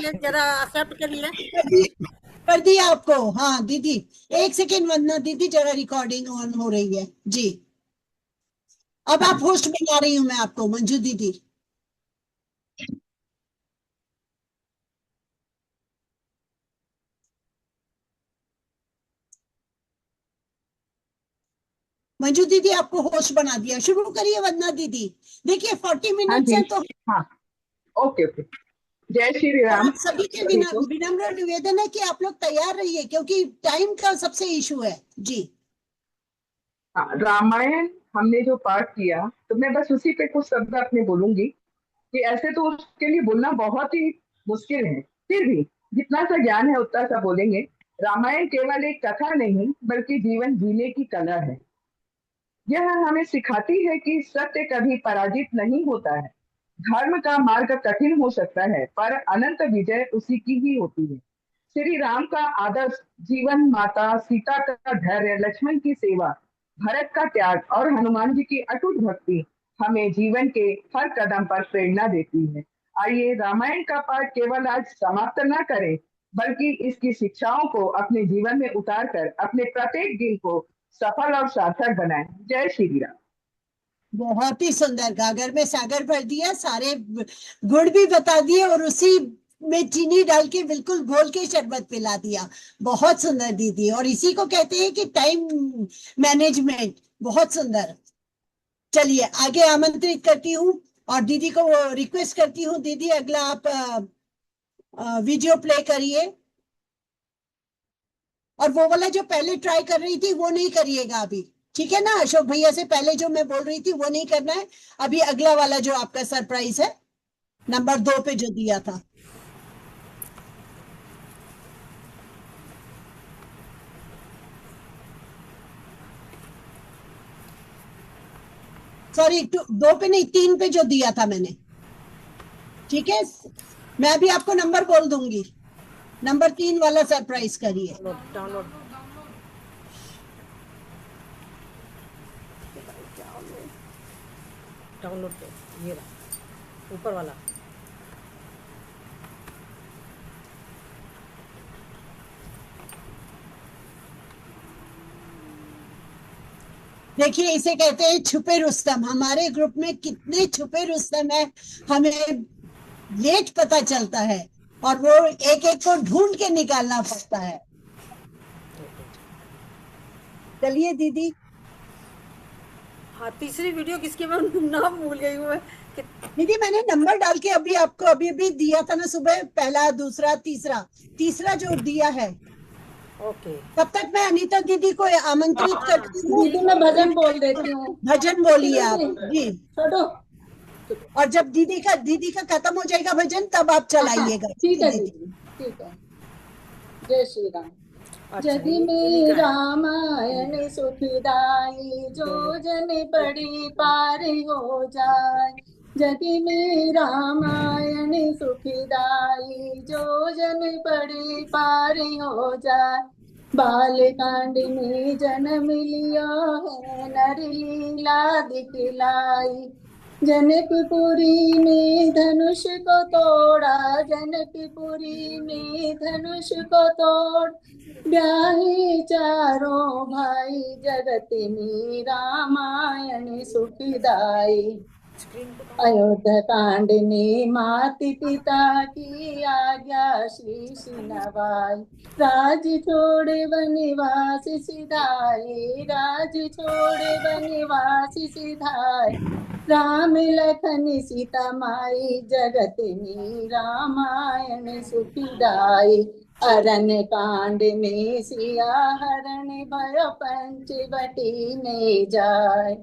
लीजिए, जरा एक्सेप्ट करिए। कर दिया आपको। हाँ दीदी, एक सेकेंड वंदना दीदी, जरा रिकॉर्डिंग ऑन हो रही है जी। अब आप होस्ट बना रही हूँ मैं आपको, मंजू दीदी। मंजू दीदी आपको होस्ट बना दिया, शुरू करिए वंदना दीदी। देखिए 40 हाँ मिनट्स जी। है तो। हाँ, ओके ओके। जय श्री और राम आप सभी के सभी को। विनम्र निवेदन है कि आप लोग तैयार रहिए, क्योंकि टाइम का सबसे इशू है जी। हाँ, रामायण हमने जो पाठ किया, तो मैं बस उसी पे कुछ शब्द अपने बोलूंगी कि ऐसे तो उसके लिए बोलना बहुत ही मुश्किल है, फिर भी जितना सा ज्ञान है उतना सा बोलेंगे। रामायण केवल एक कथा नहीं बल्कि जीवन जीने की कला है। यह हमें सिखाती है कि सत्य कभी पराजित नहीं होता है। धर्म का मार्ग कठिन हो सकता है पर अनंत विजय उसी की ही होती है। श्री राम का आदर्श जीवन, माता सीता का धैर्य, लक्ष्मण की सेवा, भरत का त्याग और हनुमान जी की अटूट भक्ति हमें जीवन के हर कदम पर प्रेरणा देती है। आइए रामायण का पाठ केवल आज समाप्त न करें, बल्कि इसकी शिक्षाओं को अपने जीवन में उतार कर अपने प्रत्येक दिन को सफल और सार्थक बनाएं। जय श्री राम। बहुत ही सुंदर, गागर में सागर भर दिया, सारे गुण भी बता दिए और उसी में चीनी डाल के बिल्कुल घोल के शरबत पिला दिया। बहुत सुंदर दीदी, और इसी को कहते हैं कि टाइम मैनेजमेंट। बहुत सुंदर। चलिए आगे आमंत्रित करती हूँ और दीदी को रिक्वेस्ट करती हूँ, दीदी अगला आप वीडियो प्ले करिए। और वो वाला जो पहले ट्राई कर रही थी वो नहीं करिएगा अभी, ठीक है ना? अशोक भैया से पहले जो मैं बोल रही थी वो नहीं करना है। अभी अगला वाला जो आपका सरप्राइज है, नंबर 2 पे जो दिया था। सॉरी, 2 पे नहीं, 3 पे जो दिया था मैंने। ठीक है, मैं अभी आपको नंबर बोल दूंगी। नंबर 3 वाला सरप्राइज करिए। डाउनलोड डाउनलोड पे ये रहा ऊपर वाला। देखिए इसे कहते हैं छुपे रुस्तम। हमारे ग्रुप में कितने छुपे रुस्तम है, हमें लेट पता चलता है, और वो एक एक को ढूंढ के निकालना पड़ता है। चलिए दीदी। हाँ, तीसरी वीडियो किसकी, मैं नाम भूल गई हूँ मैं दीदी मैंने नंबर डाल के अभी आपको अभी अभी दिया था ना सुबह, पहला दूसरा तीसरा, तीसरा जो दिया है। ओके। तब तक मैं अनीता दीदी को आमंत्रित हाँ, करती हूँ। दीदी मैं भजन बोल देती हूँ। भजन बोलिए आप जी। छोड़ो। और जब दीदी का खत्म हो जाएगा भजन, तब आप हाँ चलाइएगा, ठीक ठीक है है दीदी? दीदी, ठीक है। जय श्री राम। अच्छा जदि इन्हीं में का है। रामायण सुखदाई, जो जन पढ़ी पार हो जाए। जदि में रामायण सुखदाई, जो जन पढ़ी पार हो जाए। बाल कांड में जन्म लियो है, नर लीला दिखलाई। जनकपुरी में धनुष को तोड़ा, जनकपुरी में धनुष को तोड़। ब्याहे चारों भाई, जगत में रामायण सुखदाई। अयोध्या कांड में माति पिता की आज्ञा शीश नवाई। राज छोड़े वनवास सिधाए, राज छोड़े वनवास सिधाए। राम लखन सीता माई, जगत में रामायण सुखदाई। अरण्य कांड में सिया हरण भय पंचवटी में जाय।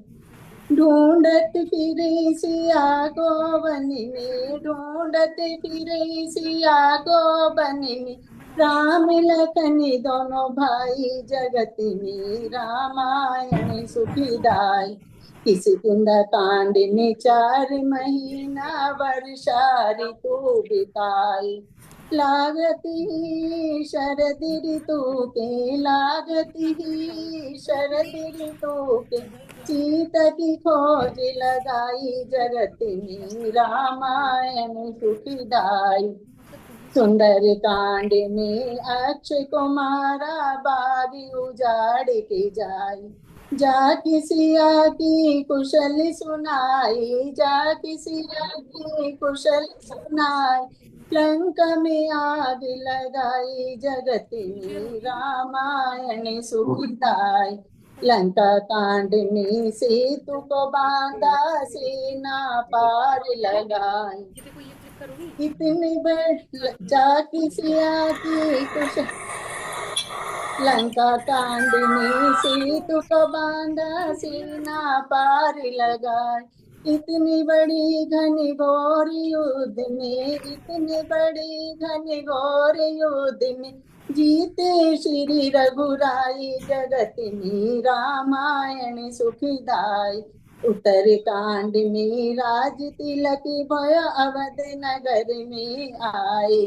ढूंढत फिरे सिया को वन में, ढूंढत फिरे सिया को वन में। राम लखन दोनों भाई, जगत में रामायण सुखदाई। किसी कुंदा कांड ने 4 महीना वर्षा ऋतु बिताई। लागत ही शरद ऋतु के, लागत ही शरद ऋतु के। सीता की खोज लगाई, जगत में रामायण सुखदाई। सुंदर कांड में अक्षय कुमारा बागी उजाड़ के जाई, जा किसिया की कुशल सुनाई, जा किसिया की कुशल सुनाई, लंका में आग लगाई, जगत में रामायण सुखदाई। लंका कांड में सेतु को बांधा, सेना पार लगाई, ये देखो, ये क्लिक करूंगी। इतनी बड़ जाति सिया की कुछ। लंका कांड में सेतु को बांधा, सेना पार लगाए, इतनी बड़ी घनी घोर युद्ध में, इतने बड़ी घनी घोर युद्ध में, जीते श्री रघुराई, जगत में रामायण सुखदाई। उत्तर कांड में राज तिलक भय अवध नगर में आए,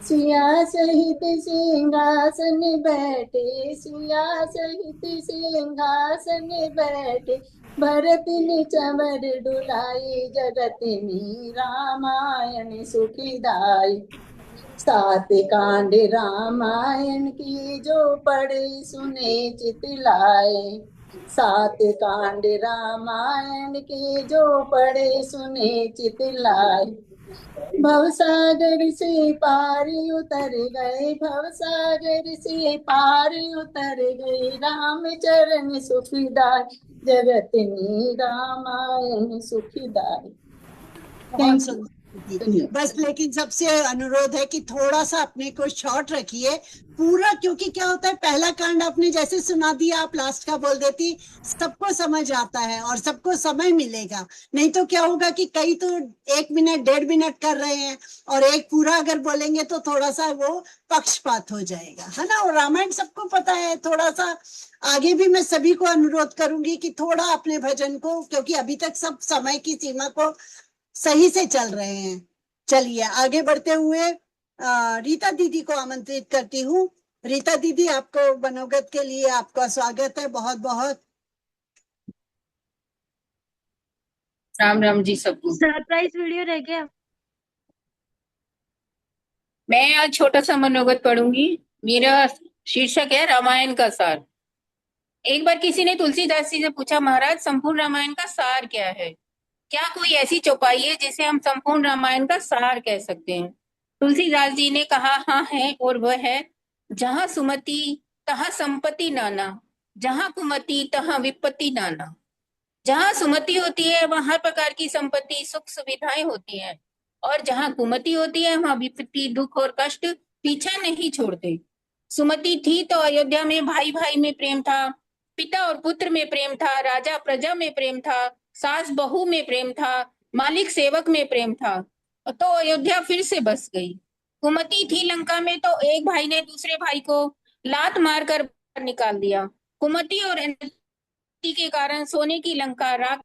सिया सहित सिंहासन बैठे, सिया सहित सिंहासन बैठे, भरत ने चंवर डुलाई, जगत में रामायण सुखदाई। सात कांड रामायण की जो पढ़े सुने चितलाए, सात कांड रामायण के जो पढ़े सुने चितलाए। भवसागर से पार उतर गए, भवसागर से पार उतर गए, रामचरण सुखदाय, जगत में रामायण सुखदाय। बहुत सुंदर दीदी। बस लेकिन सबसे अनुरोध है कि थोड़ा सा अपने को शॉर्ट रखिए पूरा, क्योंकि क्या होता है पहला कांड आपने जैसे सुना दिया, आप लास्ट का बोल देती, सबको समझ आता है और सबको समय मिलेगा। नहीं तो क्या होगा कि कई तो 1 मिनट 1.5 मिनट कर रहे हैं और एक पूरा अगर बोलेंगे तो थोड़ा सा वो पक्षपात हो जाएगा, है ना। और रामायण सबको पता है, थोड़ा सा आगे भी मैं सभी को अनुरोध करूंगी कि थोड़ा अपने भजन को, क्योंकि अभी तक सब समय की सीमा को सही से चल रहे हैं। चलिए आगे बढ़ते हुए रीता दीदी को आमंत्रित करती हूँ। रीता दीदी, आपको मनोगत के लिए आपका स्वागत है, बहुत बहुत। राम राम जी सबको। सरप्राइज वीडियो रह गया। मैं आज छोटा सा मनोगत पढ़ूंगी। मेरा शीर्षक है रामायण का सार। एक बार किसी ने तुलसीदास जी से पूछा, महाराज संपूर्ण रामायण का सार क्या है? क्या कोई ऐसी चौपाई है जिसे हम संपूर्ण रामायण का सार कह सकते हैं? तुलसीदास जी ने कहा, हाँ है, और वह है, जहां सुमति तहां संपत्ति नाना, जहां कुमति तहां विपत्ति नाना। जहां सुमति होती है वहां हर प्रकार की संपत्ति सुख सुविधाएं होती हैं, और जहां कुमति होती है वहां विपत्ति दुख और कष्ट पीछा नहीं छोड़ते। सुमति थी तो अयोध्या में भाई भाई में प्रेम था, पिता और पुत्र में प्रेम था, राजा प्रजा में प्रेम था, सास बहू में प्रेम था, मालिक सेवक में प्रेम था, तो अयोध्या फिर से बस गई। कुमति थी लंका में तो एक भाई ने दूसरे भाई को लात मारकर बाहर निकाल दिया। कुमति और के कारण सोने की लंका राख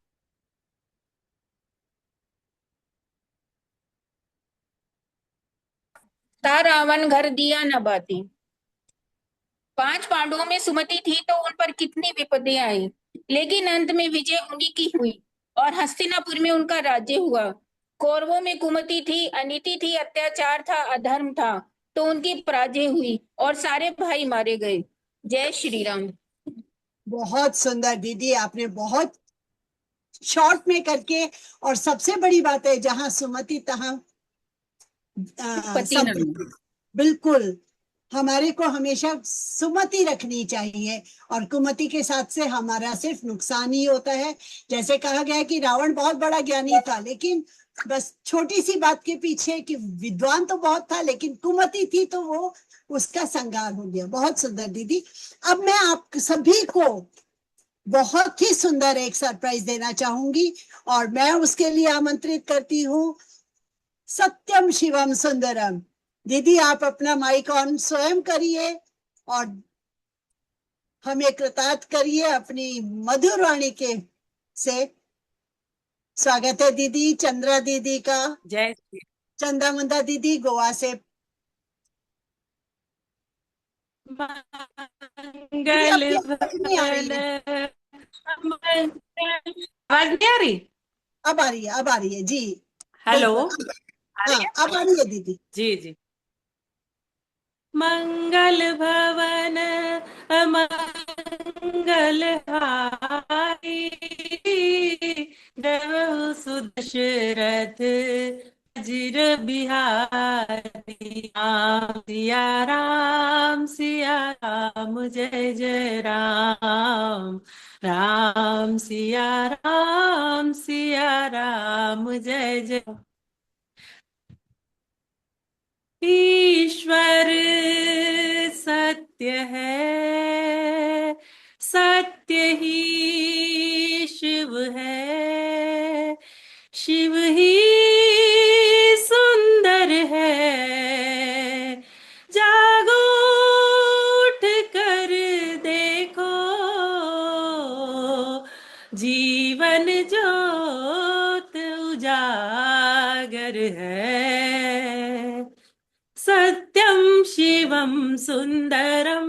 था, रावण घर दिया न बाती। 5 पांडवों में सुमति थी तो उन पर कितनी विपत्तियां आई, लेकिन अंत में विजय उन्हीं की हुई और हस्तिनापुर में उनका राज्य हुआ। कौरवों में कुमति थी, अनीति थी, अत्याचार था, अधर्म था, तो उनकी पराजय हुई और सारे भाई मारे गए। जय श्री राम। बहुत सुंदर दीदी, आपने बहुत शॉर्ट में करके, और सबसे बड़ी बात है जहां सुमति तहां संपत्ति। बिल्कुल, हमारे को हमेशा सुमति रखनी चाहिए और कुमति के साथ से हमारा सिर्फ नुकसान ही होता है। जैसे कहा गया कि रावण बहुत बड़ा ज्ञानी था, लेकिन बस छोटी सी बात के पीछे कि विद्वान तो बहुत था, लेकिन कुमति थी तो वो उसका संगार हो गया। बहुत सुंदर दीदी। अब मैं आप सभी को बहुत ही सुंदर एक सरप्राइज देना चाहूंगी और मैं उसके लिए आमंत्रित करती हूँ सत्यम शिवम सुंदरम। दीदी, आप अपना माइक ऑन स्वयं करिए और हमें कृतार्थ करिए अपनी मधुर वाणी के से। स्वागत है दीदी, चंद्रा दीदी का। जय चंदा मुंदा दीदी गोवा से। मंगल नहीं आ रही है। आवाज नहीं आ रही? अब आ रही है, अब आ रही है जी। हेलो, हाँ, अब आ रही है दीदी। जी जी। मंगल भवन अमंगल हारी, जय सुदशरथ अजिर बिहारी। राम सिया राम जय जय राम, राम सिया राम जय जय। ईश्वर सत्य है, सत्य ही शिव है, शिव ही सुंदर है। जागो उठ कर देखो, जीवन ज्योत उजागर है। सत्यं शिवं सुंदरम,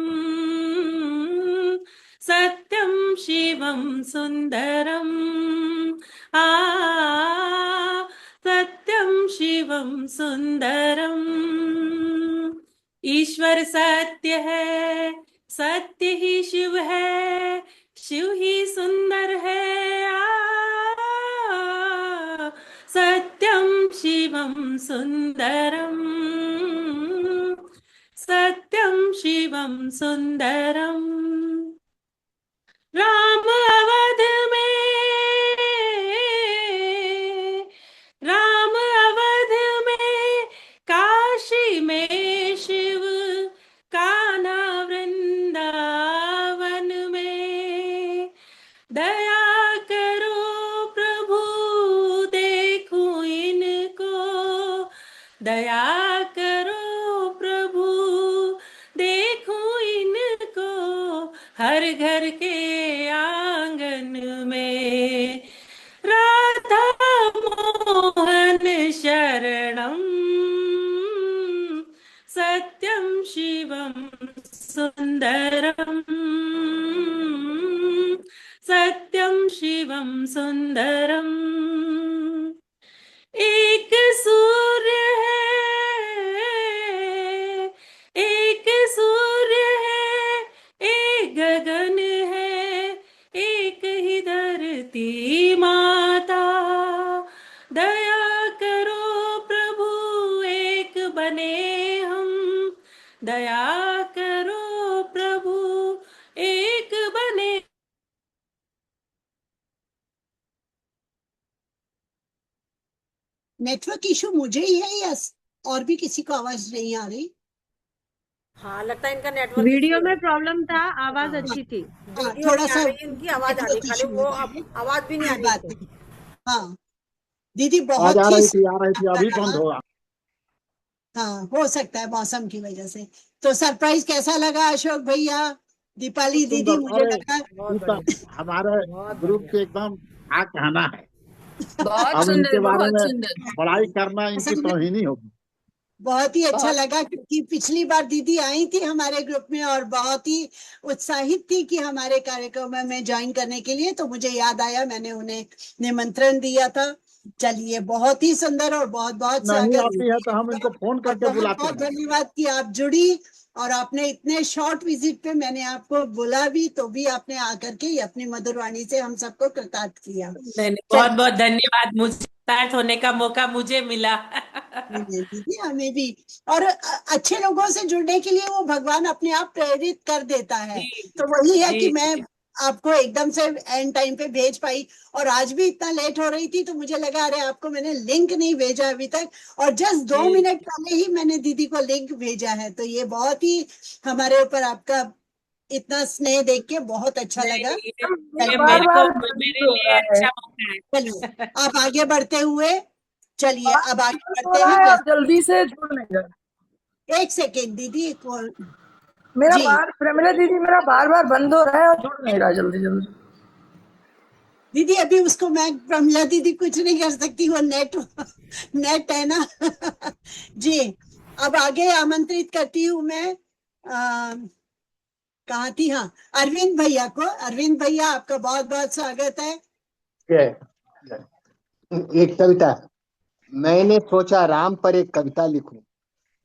सत्यं शिवं सुंदरम, सत्यं शिवं सुंदरम। ईश्वर सत्य है, सत्य ही शिव है, शिव ही सुंदर है। सत्यं शिवं सुंदरम, सत्यं शिवं सुंदरम। राम अवध में, राम अवध में, काशी में शिव, कान्हा वृंदावन में। दया करो प्रभु देखूं इनको, दया करो प्रभु देखूं इनको। हर घर के आंगन में राधा मोहन शरणम, सत्यं शिवं सुंदरम, सत्यं शिवं सुंदरम। एक सूर्य है, एक सूर्य है, एक गगन है, एक ही धरती माता। दया करो प्रभु एक बने हम, दया करो प्रभु एक बने। नेटवर्क इशू मुझे ही है या और भी किसी को आवाज नहीं आ रही? हाँ, लगता है इनका नेटवर्क वीडियो issue में है। प्रॉब्लम था, आवाज हाँ, अच्छी थी। हाँ, वीडियो थोड़ा नहीं आ सा रही इनकी, आवाज आ रही नेटवर्क खाली, इशू वो है, आवाज भी नहीं आ कोई रही बात इनको। नहीं। हाँ दीदी, आज बहुत आ ही रही थी आपका अभी बंद रहा। होगा। हाँ, हो सकता है मौसम की वजह से। तो सरप्राइज कैसा लगा अशोक भैया, दीपाली बहुत दीदी? सुंदर। मुझे अरे लगा बहुत उत्तम, बढ़िया, हमारे बहुत ग्रुप बढ़िया। के एकदम क्या कहना है। बहुत अब सुंदर, इनके बारे बहुत में सुंदर। बड़ाई करना इनकी असल में तौहीनी होगी। बहुत ही अच्छा बहुत लगा, क्योंकि पिछली बार दीदी आई थी हमारे ग्रुप में और बहुत ही उत्साहित थी कि हमारे कार्यक्रम में ज्वाइन करने के लिए। तो मुझे याद आया, मैंने उन्हें निमंत्रण दिया था। चलिए, बहुत ही सुंदर और बहुत बहुत नहीं स्वागत आती है तो हम इनको फोन और करके बहुत बुलाते बहुत हैं। धन्यवाद कि आप जुड़ी। और आपने इतने शॉर्ट विजिट पे मैंने आपको बोला भी तो भी आपने आकर के अपनी मधुर वाणी से हम सबको कृतार्थ किया। नहीं, बहुत बहुत धन्यवाद, मुझे स्टार्ट होने का मौका मुझे मिला। दीदी हमें भी। और अच्छे लोगों से जुड़ने के लिए वो भगवान अपने आप प्रेरित कर देता है। जी तो वही है कि जी मैं आपको एकदम से एंड टाइम पे भेज पाई। और आज भी इतना लेट हो रही थी तो मुझे लगा अरे आपको मैंने लिंक नहीं भेजा अभी तक, और जस्ट 2 जी। मिनट पहले ही मैंने दीदी को लिंक भेजा है। तो ये बहुत ही हमारे ऊपर आपका इतना स्नेह देख के बहुत अच्छा नहीं लगा। नहीं, ये बार मेरे को बार मेरे हो लिए रहा है, अच्छा मौका है। चलिए अब आगे बढ़ते हुए, चलिए बार अब आगे बार हो बढ़ते रहा हैं। है और जल्दी से जुड़ नहीं रहा। एक सेकेंड दीदी मेरा जी बार प्रेमिला दीदी, मेरा बार बार बंद हो रहा है और जुड़ नहीं रहा जल्दी जल्दी। दीदी, अभी उसको मैं प्रमिला दीदी कुछ नहीं कर सकती, वो नेट नेट है ना। जी, अब आगे आमंत्रित करती हूँ मैं। कहाँ थी? हाँ, अरविंद भैया को। अरविंद भैया, आपका बहुत बहुत स्वागत है। एक कविता। मैंने सोचा राम पर एक कविता लिखूं,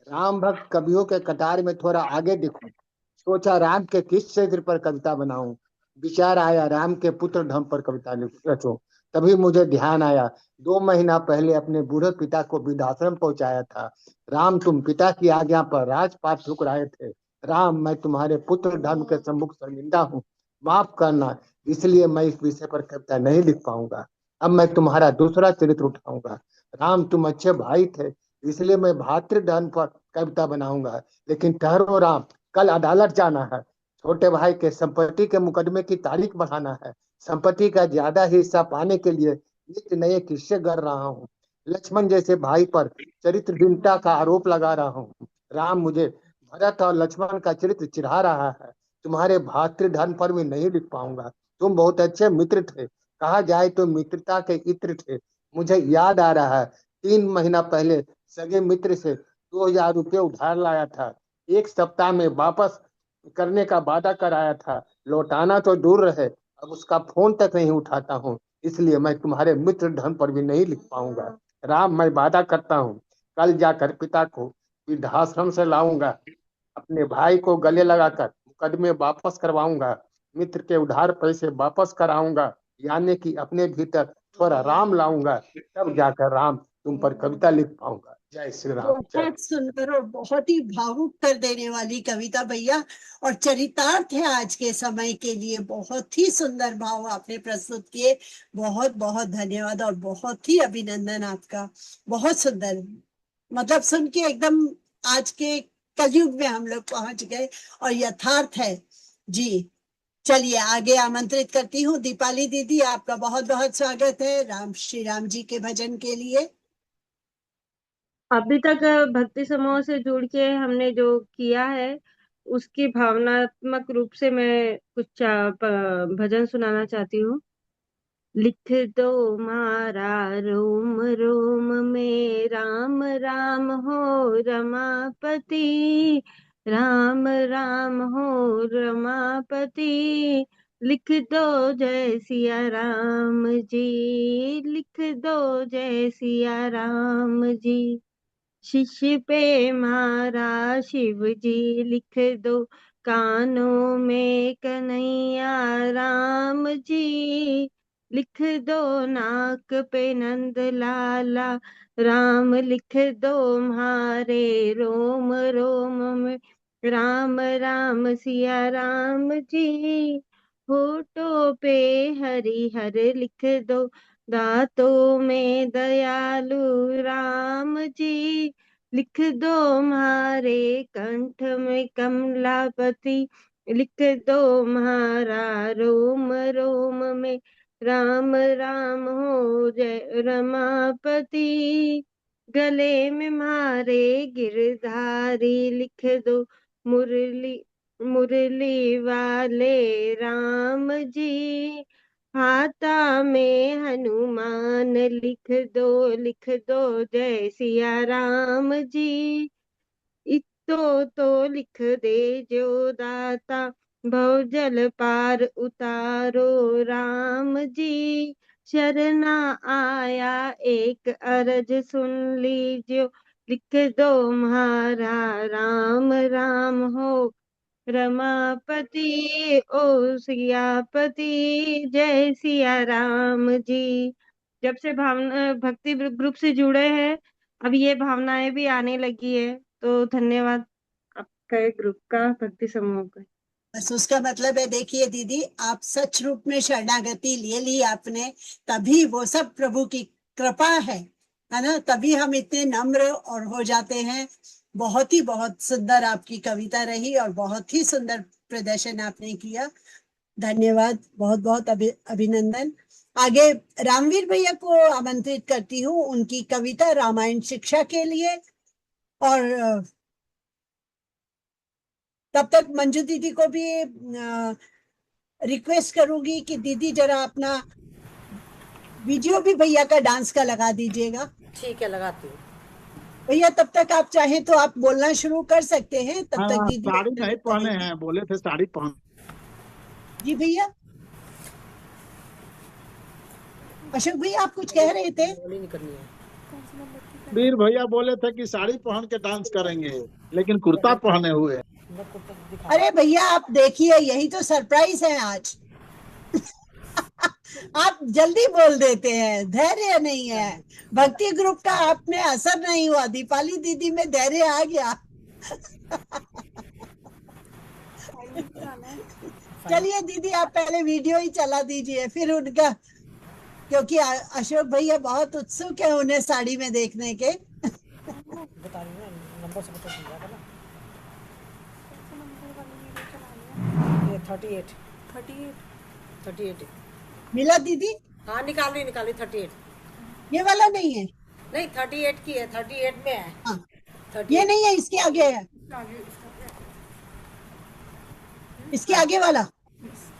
राम भक्त कवियों के कतार में थोड़ा आगे दिखूं, सोचा राम के किस चरित्र पर कविता बनाऊं, विचार आया राम के पुत्र धम पर कविता रचूं। तभी मुझे ध्यान आया 2 महीना पहले अपने बूढ़े पिता को वृद्धाश्रम पहुंचाया था। राम, तुम पिता की आज्ञा पर राजपाट ठुकराए थे। राम, मैं तुम्हारे पुत्र धर्म के सम्मुख शर्मिंदा हूँ, माफ करना, इसलिए मैं इस विषय पर कविता नहीं लिख पाऊंगा। अब मैं तुम्हारा दूसरा चरित्र उठाऊंगा। राम, तुम अच्छे भाई थे, इसलिए मैं भातृधर्म पर कविता बनाऊंगा। लेकिन ठहरो राम, कल अदालत जाना है, छोटे भाई के संपत्ति के मुकदमे की तारीख बढ़ाना है। संपत्ति का ज्यादा हिस्सा पाने के लिए नित्य नए किस्से गढ़ रहा हूँ। लक्ष्मण जैसे भाई पर चरित्रहीनता का आरोप लगा रहा हूँ। राम, मुझे भरत और लक्ष्मण का चरित्र चिढ़ा रहा है, तुम्हारे भातृधर्म पर भी नहीं लिख पाऊंगा। तुम बहुत अच्छे मित्र थे, कहा जाए तो मित्रता के इत्र थे। मुझे याद आ रहा है 3 महीना पहले सगे मित्र से 2000 रुपये उधार लाया था, 1 सप्ताह में वापस करने का वादा कराया था, लौटाना तो दूर रहे, अब उसका फोन तक नहीं उठाता हूँ, इसलिए मैं तुम्हारे मित्र धन पर भी नहीं लिख पाऊंगा। राम, मैं वादा करता हूँ, कल जाकर पिता को वृद्धाश्रम से लाऊंगा, अपने भाई को गले लगाकर मुकदमे वापस करवाऊंगा, मित्र के उधार पैसे वापस कराऊंगा, यानी कि अपने भीतर थोड़ा राम लाऊंगा, तब जाकर राम तुम पर कविता लिख पाऊंगा। जय श्री राम। बहुत सुंदर और बहुत ही भावुक कर देने वाली कविता भैया, और चरितार्थ है आज के समय के लिए। बहुत ही सुंदर भाव आपने प्रस्तुत किए, बहुत बहुत धन्यवाद और बहुत ही अभिनंदन आपका। बहुत सुंदर, मतलब सुन के एकदम आज के कलयुग में हम लोग पहुंच गए और यथार्थ है जी। चलिए आगे आमंत्रित करती हूँ दीपाली दीदी, आपका बहुत बहुत स्वागत है राम श्री राम जी के भजन के लिए। अभी तक भक्ति समूह से जुड़ के हमने जो किया है उसकी भावनात्मक रूप से मैं कुछ भजन सुनाना चाहती हूँ। लिख दो मारा रोम रोम में राम राम हो रमापति, राम राम हो रमापति। लिख दो जय सिया राम जी, लिख दो जय सिया राम जी। शिष्य पे मारा शिव जी, लिख दो कानों में कन्हैया राम जी। लिख दो नाक पे नंद लाला राम, लिख दो म्हारे रोम रोम में राम राम सिया राम जी। होठों पे हरि हर लिख दो, दांतों में दयालु राम जी। लिख दो म्हारे कंठ में कमलापति, लिख दो म्हारा रोम रोम में राम राम हो जय रमापति। गले में म्हारे गिरधारी, लिख दो मुरली मुरली वाले राम जी। हाथा में हनुमान, लिख दो जय सिया राम जी। इतो तो लिख दे जो दाता, भव जल पार उतारो राम जी। शरणा आया एक अरज सुन लीजियो, लिख दो म्हारा राम राम हो रमापति ओ सियापति। जय सिया राम जी। जब से भावना भक्ति ग्रुप से जुड़े हैं, अब ये भावनाएं भी आने लगी है, तो धन्यवाद आपका ग्रुप का, भक्ति समूह का। बस उसका मतलब है, देखिए दीदी, आप सच रूप में शरणागति ले ली आपने, तभी वो सब प्रभु की कृपा है ना, तभी हम इतने नम्र और हो जाते हैं। बहुत सुंदर आपकी कविता रही और बहुत ही सुंदर प्रदर्शन आपने किया। धन्यवाद, बहुत बहुत अभिनंदन। आगे रामवीर भैया को आमंत्रित करती हूँ उनकी कविता रामायण शिक्षा के लिए, और तब तक मंजू दीदी को भी रिक्वेस्ट करूंगी कि दीदी जरा अपना वीडियो भी भैया का डांस का लगा दीजिएगा। ठीक है, लगाती हूँ भैया। तब तक आप चाहे तो आप बोलना शुरू कर सकते हैं, तब तक दीदी साड़ी नहीं पहने हैं, बोले थे साड़ी पहन। जी भैया। अशोक भैया आप कुछ कह रहे थे? नहीं करनी है। वीर भैया बोले थे कि साड़ी पहन के डांस करेंगे, लेकिन कुर्ता पहने हुए हैं। अरे भैया आप देखिए, यही तो सरप्राइज है आज। आप जल्दी बोल देते हैं, धैर्य नहीं है। भक्ति ग्रुप का आप में असर नहीं हुआ, दीपाली दीदी में धैर्य आ गया। चलिए दीदी आप पहले वीडियो ही चला दीजिए, फिर उनका, क्योंकि अशोक भैया बहुत उत्सुक है उन्हें साड़ी में देखने के। बता रही हूँ नंबर से पता चल जाएगा ना। ये 38 38 मिला दीदी? हाँ निकाली 38। ये वाला नहीं है? नहीं 38 की है, 38 में है। हाँ, 38 ये नहीं है, इसके आगे है, इसके आगे वाला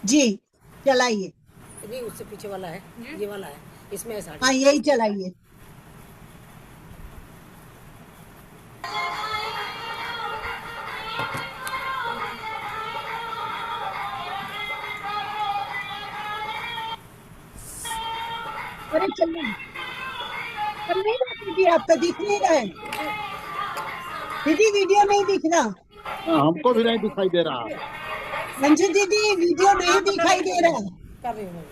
जी चलाइए। नहीं उससे पीछे वाला है, ये वाला है, इसमें है साड़ी। हाँ यही चलाइए। अरे चलिए, कर नहीं रहा दीदी, आपका दिख नहीं रहा है दीदी, वीडियो नहीं दिख रहा। हमको भी नहीं दिखाई दे रहा। मंजू दीदी वीडियो नहीं दिखाई दे रहा। कर रही हूँ मैं।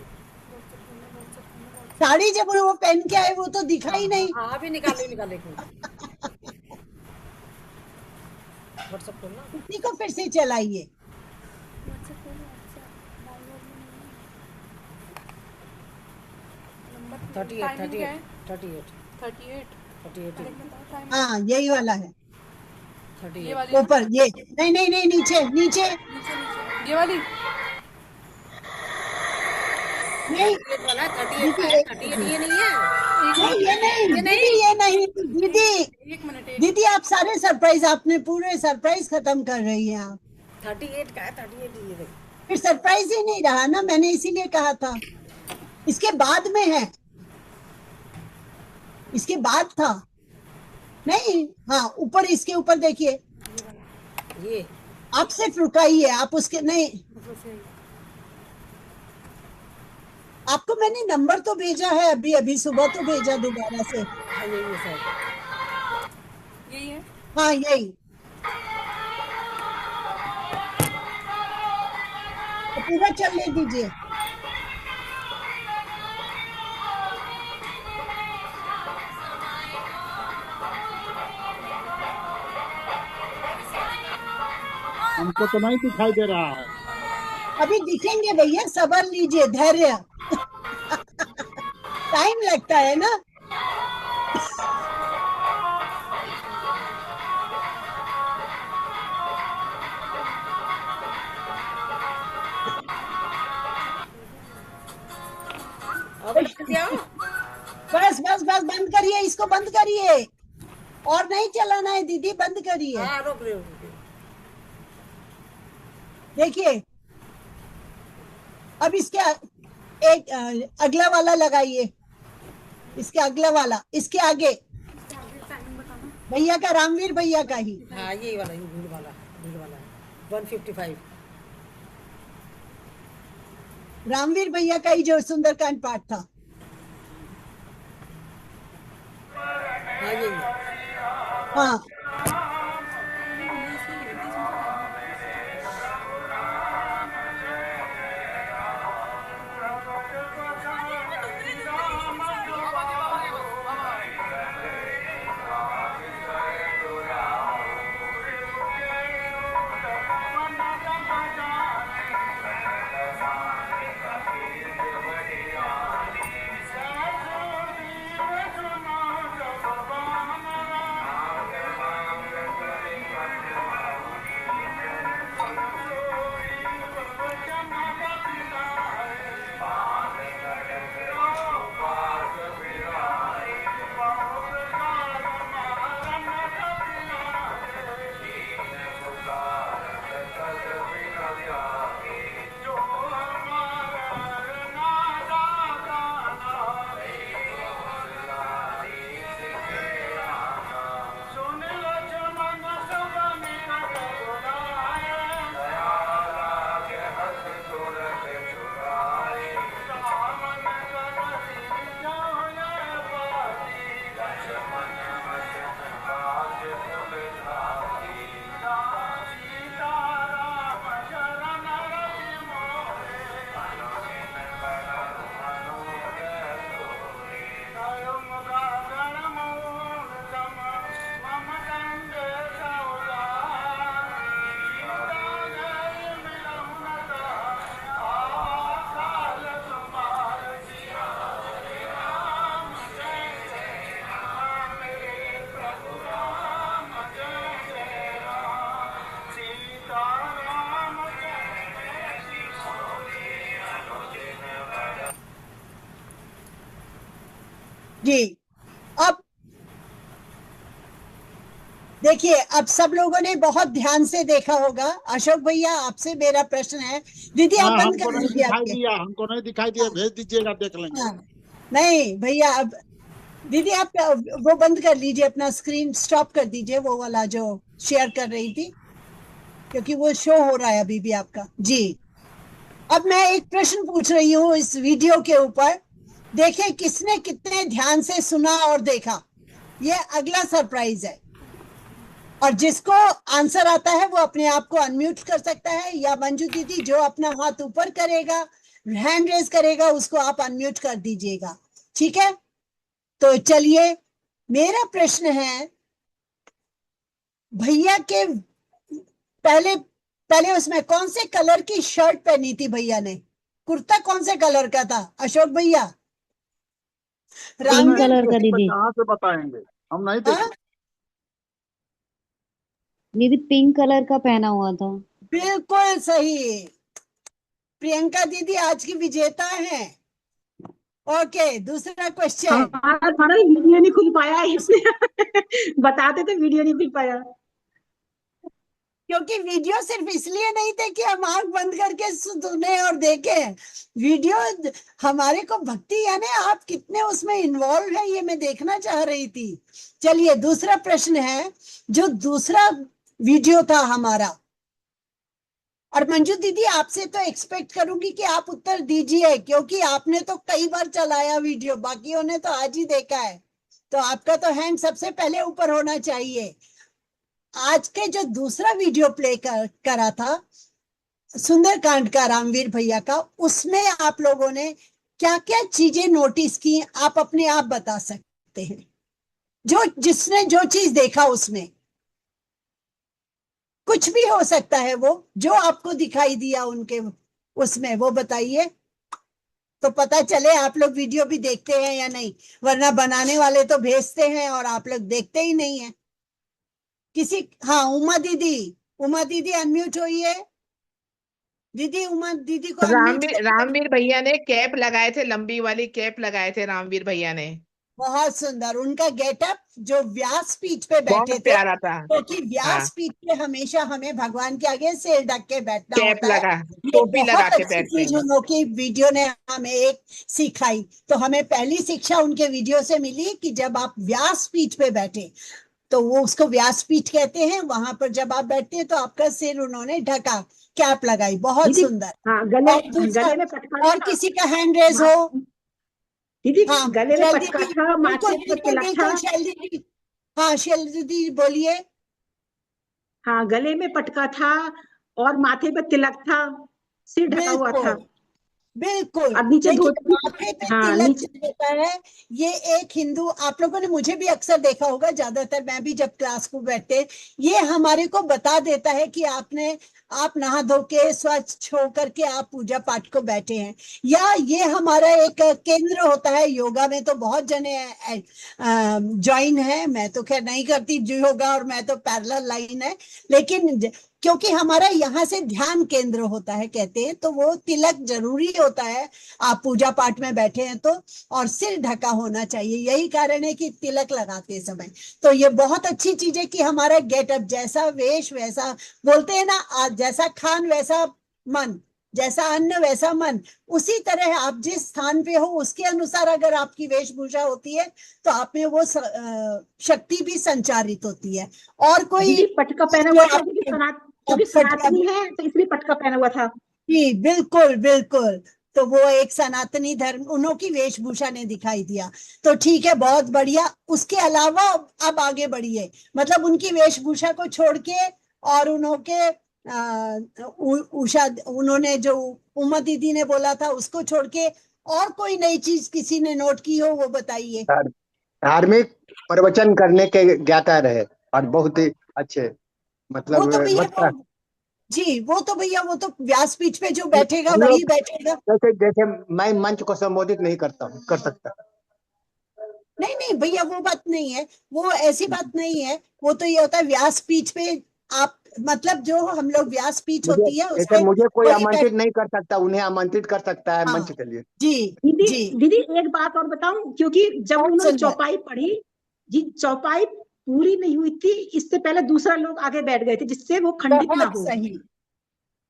साड़ी जब वो पहन के आए वो तो दिखा ही नहीं। हाँ अभी निकाले व्हाट्सएप खोलना। उसी को फिर से चलाइए। थर्टी एट हाँ यही वाला है, 38 ऊपर ये नहीं नहीं नहीं, नीचे नीचे ये वाली नहीं वाला 38 ये नहीं है। नहीं, ये नहीं दीदी, ये नहीं दीदी। एक मिनट दीदी आप सारे सरप्राइज, आपने पूरे सरप्राइज खत्म कर रही हैं आप। 38 का है, 38 ये देख। फिर सरप्राइज ही नहीं रहा ना, मैंने इसीलिए कहा था। इसके बाद में है, इसके बाद था नहीं। हाँ ऊपर, इसके ऊपर देखिए। ये आप सिर्फ रुकाइए, आप उसके नहीं, आपको मैंने नंबर तो भेजा है, अभी अभी सुबह तो भेजा दोबारा से। हाँ यही है सर, यही है। हाँ यही तो पूरा चलने दीजिए। हमको तो नहीं दिखाई दे रहा है। अभी दिखेंगे भैया, सब्र लीजिए, धैर्य। टाइम लगता है ना। अब क्या? बस बस बस, बंद करिए, इसको बंद करिए, और नहीं चलाना है दीदी, बंद करिए। हाँ रोक रहे हो। देखिए अब इसके एक अगला वाला लगाइए, इसके अगला वाला, इसके आगे भैया का, रामवीर भैया का ही। हाँ यही वाला, ये भीड़ वाला है 155। रामवीर भैया का ही जो सुंदरकांड पाठ था। हाँ यही है। हाँ जी। अब देखिए, अब सब लोगों ने बहुत ध्यान से देखा होगा। अशोक भैया, आपसे मेरा प्रश्न है। दीदी आप हाँ, बंद हमको कर नहीं लीजिए दिखाई आपके। दिया, हमको नहीं दिखाई दिया, हाँ, भेज दीजिएगा, देख लेंगे। हाँ। नहीं भैया, अब दीदी आप वो बंद कर लीजिए, अपना स्क्रीन स्टॉप कर दीजिए, वो वाला जो शेयर कर रही थी, क्योंकि वो शो हो रहा है अभी भी आपका। जी। अब मैं एक प्रश्न पूछ रही हूँ इस वीडियो के ऊपर। देखिए किसने कितने ध्यान से सुना और देखा, ये अगला सरप्राइज है। और जिसको आंसर आता है वो अपने आप को अनम्यूट कर सकता है, या मंजू दीदी जो अपना हाथ ऊपर करेगा, हैंड रेज करेगा, उसको आप अनम्यूट कर दीजिएगा। ठीक है, तो चलिए, मेरा प्रश्न है, भैया के पहले पहले उसमें कौन से कलर की शर्ट पहनी थी भैया ने? कुर्ता कौन से कलर का था अशोक भैया? पिंक रामवीर कलर का इसमें दीदी। कहाँ से बताएंगे, हम नहीं हाँ, देखे। दीदी पिंक कलर का पहना हुआ था। बिल्कुल सही। प्रियंका दीदी आज की विजेता हैं। ओके, दूसरा क्वेश्चन। हमारा हमारा वीडियो नहीं खुल पाया इसलिए बताते थे, वीडियो नहीं खुल पाया। क्योंकि वीडियो सिर्फ इसलिए नहीं थे कि हम आंख बंद करके सुने और देखें। वीडियो हमारे को भक्ति, यानी आप कितने उसमें इन्वॉल्व है, ये मैं देखना चाह रही थी। चलिए, दूसरा प्रश्न है, जो दूसरा वीडियो था हमारा, और मंजू दीदी आपसे तो एक्सपेक्ट करूंगी कि आप उत्तर दीजिए, क्योंकि आपने तो कई बार चलाया वीडियो, बाकियों ने तो आज ही देखा है, तो आपका तो हैंड सबसे पहले ऊपर होना चाहिए। आज के जो दूसरा वीडियो प्ले करा था सुंदरकांड का, रामवीर भैया का, उसमें आप लोगों ने क्या क्या चीजें नोटिस की, आप अपने आप बता सकते हैं। जो जिसने जो चीज देखा उसमें कुछ भी हो सकता है, वो जो आपको दिखाई दिया उनके उसमें, वो बताइए, तो पता चले आप लोग वीडियो भी देखते हैं या नहीं, वरना बनाने वाले तो भेजते हैं और आप लोग देखते ही नहीं है। किसी, हाँ, उमा दीदी अनम्यूट होइए। दीदी, उमा दीदी को अनम्यूट रामवीर करिए। रामवीर भैया ने कैप लगाए थे, लंबी वाली कैप लगाए थे रामवीर भैया ने। बहुत सुंदर उनका गेटअप, जो व्यास पीठ पे बैठे बहुत थे, प्यारा था। क्योंकि हाँ, व्यास पीठ पे हमेशा हमें भगवान के आगे सिर ढक के बैठना कैप होता है। लगा, ये टोपी लगा बहुत के अच्छी बैठते चीज हैं। उनकी वीडियो ने हमें एक सिखाई। तो हमें पहली शिक्षा उनके वीडियो से मिली कि जब आप व्यास पीठ पे बैठे, तो वो उसको व्यासपीठ कहते हैं, वहां पर जब आप बैठते हैं तो आपका सिर उन्होंने ढका, कैप लगाई, बहुत दीदी, सुंदर। हाँ, और दूसरा, गले में पटका और था। किसी का हैंड रेज हो? दीदी, हाँ, गले में शैल पटका दीदी, था, बिल्कुल माथे पे बिल्कुल तिलक था। बिल्कुल, शैल दीदी। हाँ, शैल दीदी बोलिए। हाँ, गले में पटका था और माथे पे तिलक था, सिर ढका हुआ था। बिल्कुल बिल्कुल। अब नीचे देखिए, धोती। माथे पे हाँ, तिलक नीचे। जो होता है, ये एक हिंदू, आप लोगों ने मुझे भी अक्सर देखा होगा, ज्यादातर मैं भी जब क्लास को बैठते, ये हमारे को बता देता है कि आप नहा धो के स्वच्छ होकर के आप पूजा पाठ को बैठे हैं, या ये हमारा एक केंद्र होता है। योगा में तो बहुत जने ज्वाइन है, मैं तो खैर नहीं करती जो योगा, और मैं तो पैरेलल लाइन है, लेकिन क्योंकि हमारा यहाँ से ध्यान केंद्र होता है कहते हैं, तो वो तिलक जरूरी होता है। आप पूजा पाठ में बैठे हैं तो, और सिर ढका होना चाहिए, यही कारण है कि तिलक लगाते समय। तो ये बहुत अच्छी चीज है कि हमारा गेटअप, जैसा वेश वैसा, बोलते हैं ना, जैसा खान वैसा मन, जैसा अन्न वैसा मन, उसी तरह आप जिस स्थान पे हो उसके अनुसार अगर आपकी वेशभूषा होती है, तो आप में वो शक्ति भी संचारित होती है। और कोई दीदी, पटका पहना जो हुआ था आप क्योंकि पटका, सनातनी है तो इसलिए पटका पहना हुआ था। जी बिल्कुल बिल्कुल। तो वो एक सनातनी धर्म, उन्हों की वेशभूषा ने दिखाई दिया। तो ठीक है, बहुत बढ़िया। उसके अलावा अब आगे बढ़िए, मतलब उनकी वेशभूषा को छोड़ के, और उषा, उन्होंने जो उमा दीदी ने बोला था उसको छोड़ के, और कोई नई चीज किसी ने नोट की हो, वो बताइए। धार्मिक प्रवचन करने के ज्ञाता रहे और बहुत ही अच्छे, वो मतलब तो भैया वक्ता। जी, वो तो भैया, वो तो व्यासपीठ पे जो बैठेगा हम वही लोग बैठेगा। जैसे जैसे मैं मंच को संबोधित नहीं कर सकता। नहीं नहीं भैया, वो बात नहीं है, वो ऐसी बात नहीं है। वो तो ये होता है व्यासपीठ पे आप मतलब जो हम लोग व्यासपीठ मुझे होती है जैसे उसमें मुझे कोई कोई आमंत्रित नहीं कर सकता, उन्हें आमंत्रित कर सकता है हाँ मंच के लिए। जी दीदी जी दीदी एक बात और बताऊं, क्योंकि जब बहुत उन्होंने सुंदर चौपाई पढ़ी, जी चौपाई पूरी नहीं हुई थी, इससे पहले दूसरा लोग आगे बैठ गए थे जिससे वो खंडित ना बहुत हो, सही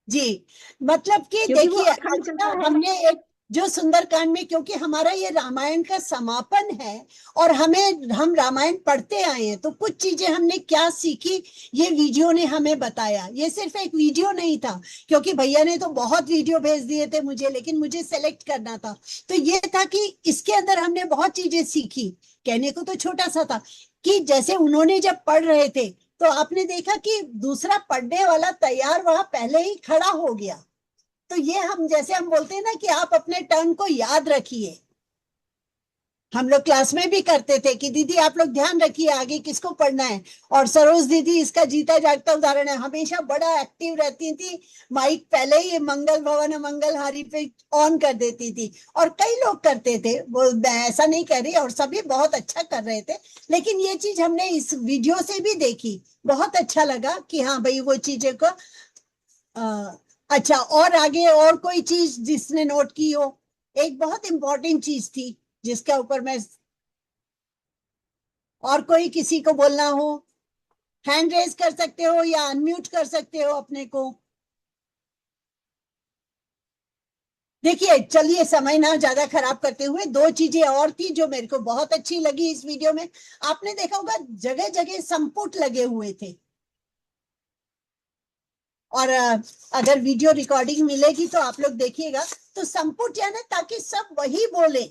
जी। मतलब कि क्योंकि वो देखिए अखंड अच्छा चलता था। हमने एक जो सुंदरकांड में, क्योंकि हमारा ये रामायण का समापन है और हम रामायण पढ़ते आए हैं, तो कुछ चीजें हमने क्या सीखी ये वीडियो ने हमें बताया। ये सिर्फ एक वीडियो नहीं था, क्योंकि भैया ने तो बहुत वीडियो भेज दिए थे मुझे, लेकिन मुझे सेलेक्ट करना था। तो ये था कि इसके अंदर हमने बहुत चीजें सीखी। कहने को तो छोटा सा था कि जैसे उन्होंने जब पढ़ रहे थे तो आपने देखा कि दूसरा पढ़ने वाला तैयार वहां पहले ही खड़ा हो गया। तो ये हम जैसे हम बोलते हैं ना कि आप अपने टर्न को याद रखिए। हम लोग क्लास में भी करते थे कि दीदी आप लोग ध्यान रखिए आगे किसको पढ़ना है। और सरोज दीदी इसका जीता जागता उदाहरण है, हमेशा बड़ा एक्टिव रहती थी, माइक पहले ही मंगल भवन मंगल हारी पे ऑन कर देती थी। और कई लोग करते थे, वो मैं ऐसा नहीं कह रही, और सभी बहुत अच्छा कर रहे थे। लेकिन ये चीज हमने इस वीडियो से भी देखी, बहुत अच्छा लगा कि हाँ भाई वो चीजें को अच्छा। और आगे और कोई चीज जिसने नोट की हो? एक बहुत इंपॉर्टेंट चीज थी जिसके ऊपर मैं, और कोई किसी को बोलना हो हैंड रेज कर सकते हो या अनम्यूट कर सकते हो अपने को। देखिए चलिए समय ना ज्यादा खराब करते हुए, दो चीजें और थी जो मेरे को बहुत अच्छी लगी इस वीडियो में। आपने देखा होगा जगह जगह संपुट लगे हुए थे, और अगर वीडियो रिकॉर्डिंग मिलेगी तो आप लोग देखिएगा। तो संपुट यानी ताकि सब वही बोले,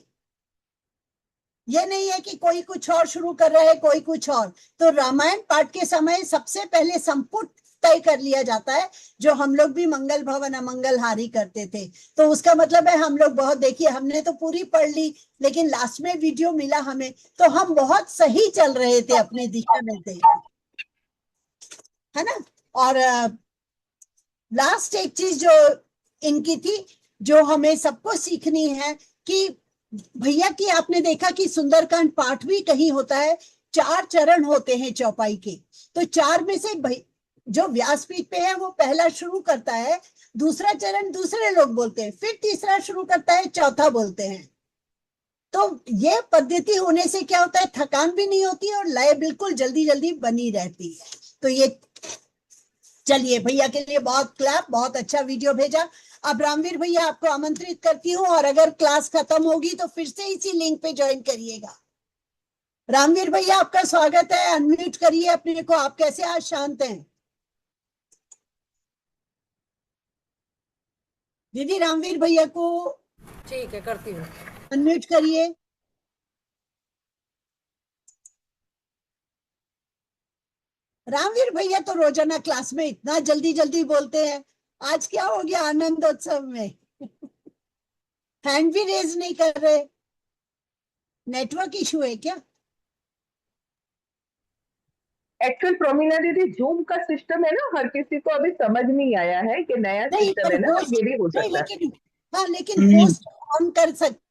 ये नहीं है कि कोई कुछ और शुरू कर रहा है कोई कुछ और। तो रामायण पाठ के समय सबसे पहले संपुट तय कर लिया जाता है, जो हम लोग भी मंगल भवन अमंगल हारी करते थे। तो उसका मतलब है हम लोग बहुत, देखिए हमने तो पूरी पढ़ ली, लेकिन लास्ट में वीडियो मिला हमें तो हम बहुत सही चल रहे थे अपने दिशा में थे, है ना। और लास्ट एक चीज जो इनकी थी, जो हमें सबको सीखनी है कि भैया की आपने देखा कि सुंदरकांड पाठ भी कहीं होता है, 4 चरण होते हैं चौपाई के। तो 4 में से जो व्यासपीठ पे है वो पहला शुरू करता है, दूसरा चरण दूसरे लोग बोलते हैं, फिर तीसरा शुरू करता है, चौथा बोलते हैं। तो ये पद्धति होने से क्या होता है, थकान भी नहीं होती और लय बिल्कुल जल्दी जल्दी बनी रहती है। तो ये चलिए भैया के लिए बहुत क्लैप, बहुत अच्छा वीडियो भेजा। अब रामवीर भैया आपको आमंत्रित करती हूँ, और अगर क्लास खत्म होगी तो फिर से इसी लिंक पे ज्वाइन करिएगा। रामवीर भैया आपका स्वागत है, अनम्यूट करिए अपने को। आप कैसे आज शांत हैं? दीदी रामवीर भैया को ठीक है करती हूँ। अनम्यूट करिए। रामवीर भैया तो रोजाना क्लास में इतना जल्दी जल्दी बोलते हैं, आज क्या हो गया आनंदोत्सव में? हैंड भी रेज नहीं कर रहे, नेटवर्क इशू है क्या? एक्चुअल प्रोमिना दीदी जूम का सिस्टम है ना, हर किसी को अभी समझ नहीं आया है कि नया नहीं सिस्टम पर है ना, होस्ट ये भी हो नहीं, सकता है। लेकिन हाँ लेकिन होस्ट ऑन कर सकते